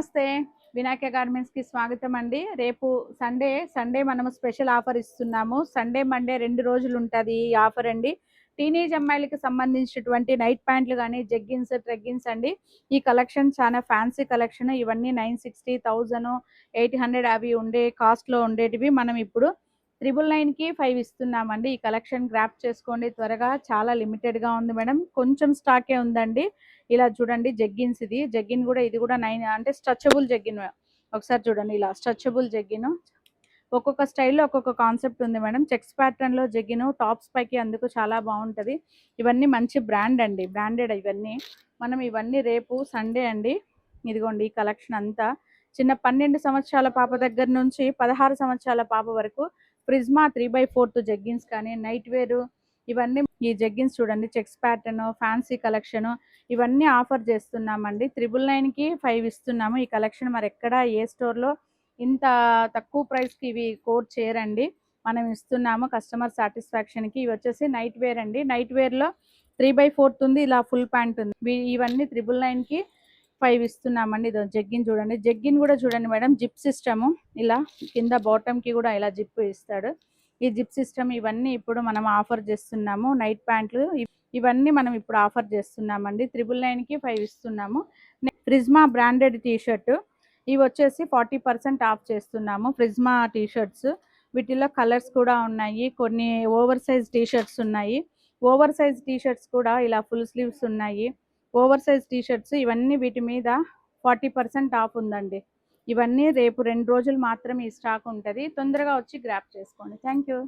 నమస్తే. వినాయక గార్మెంట్స్‌కి స్వాగతం అండి. రేపు సండే మనము స్పెషల్ ఆఫర్ ఇస్తున్నాము. సండే, మండే 2 రోజులు ఉంటది ఈ ఆఫర్ అండి. టీనేజ్ అమ్మాయిలకి సంబంధించినటువంటి నైట్ ప్యాంట్లు గాని, జెగ్గిన్స్, ట్రెగ్గిన్స్ అండి. ఈ కలెక్షన్ చాలా ఫ్యాన్సీ కలెక్షన్. ఇవన్నీ 960, 1000, 800 అవి ఉండే కాస్ట్‌లో ఉండేటివి మనం ఇప్పుడు 999కి 5 ఇస్తున్నామండి. ఈ కలెక్షన్ గ్రాబ్ చేసుకోండి త్వరగా. చాలా లిమిటెడ్‌గా ఉంది మేడం. కొంచెం స్టాకే ఉందండి. ఇలా చూడండి జెగ్గిన్స్ జెగ్గిన్ కూడా ఇది కూడా 9 అంటే స్ట్రెచబుల్ జెగ్గిన్. ఒకసారి చూడండి ఇలా స్ట్రెచబుల్ జెగ్గిన్. ఒక్కొక్క స్టైల్లో ఒక్కొక్క కాన్సెప్ట్ ఉంది మేడం. చెక్స్ ప్యాటర్న్లో జెగ్గిన్ టాప్స్ పైకి అందుకు చాలా బాగుంటుంది. ఇవన్నీ మంచి బ్రాండ్ అండి, బ్రాండెడ్ ఇవన్నీ. మనం ఇవన్నీ రేపు సండే అండి. ఇదిగోండి ఈ కలెక్షన్ అంతా చిన్న 12 సంవత్సరాల పాప దగ్గర నుంచి 16 సంవత్సరాల పాప వరకు ప్రిజ్మా 3/4 జెగ్గిన్స్ కానీ నైట్ వేరు ఇవన్నీ. ఈ జెగ్గిన్స్ చూడండి చెక్స్ ప్యాటర్న్, ఫ్యాన్సీ కలెక్షన్ ఇవన్నీ ఆఫర్ చేస్తున్నామండి. 999కి 5 ఇస్తున్నాము. ఈ కలెక్షన్ మరి ఎక్కడ ఏ స్టోర్లో ఇంత తక్కువ ప్రైస్కి ఇవి కోట్ చేయరండి. మనం ఇస్తున్నాము కస్టమర్ సాటిస్ఫాక్షన్కి. ఇవి వచ్చేసి నైట్ వేర్ అండి. నైట్ వేర్లో 3/4 ఉంది, ఇలా ఫుల్ ప్యాంట్ ఉంది. ఇవన్నీ 999కి 5 ఇస్తున్నామండి. ఇదో జెగ్గిన్ చూడండి. జెగ్గిన్ కూడా చూడండి మేడం, జిప్ సిస్టము. ఇలా కింద బాటమ్కి కూడా ఇలా జిప్ ఇస్తాడు. ఈ జిప్ సిస్టమ్ ఇవన్నీ ఇప్పుడు మనం ఆఫర్ చేస్తున్నాము. నైట్ ప్యాంట్లు ఇవన్నీ మనం ఇప్పుడు ఆఫర్ చేస్తున్నామండి. 999కి 5 ఇస్తున్నాము. ప్రిజ్మా బ్రాండెడ్ టీషర్ట్ ఇవి వచ్చేసి 40% ఆఫ్ చేస్తున్నాము. ప్రిజ్మా టీషర్ట్స్ వీటిలో కలర్స్ కూడా ఉన్నాయి. కొన్ని ఓవర్ సైజ్ టీషర్ట్స్ ఉన్నాయి. ఓవర్ సైజ్ టీషర్ట్స్ కూడా ఇలా ఫుల్ స్లీవ్స్ ఉన్నాయి. ఓవర్ సైజ్ టీషర్ట్స్ ఇవన్నీ వీటి మీద 40% ఆఫ్ ఉందండి. ఇవన్నీ రేపు 2 రోజులు మాత్రమే ఈ స్టాక్ ఉంటుంది. తొందరగా వచ్చి గ్రాప్ చేసుకోండి. Thank you.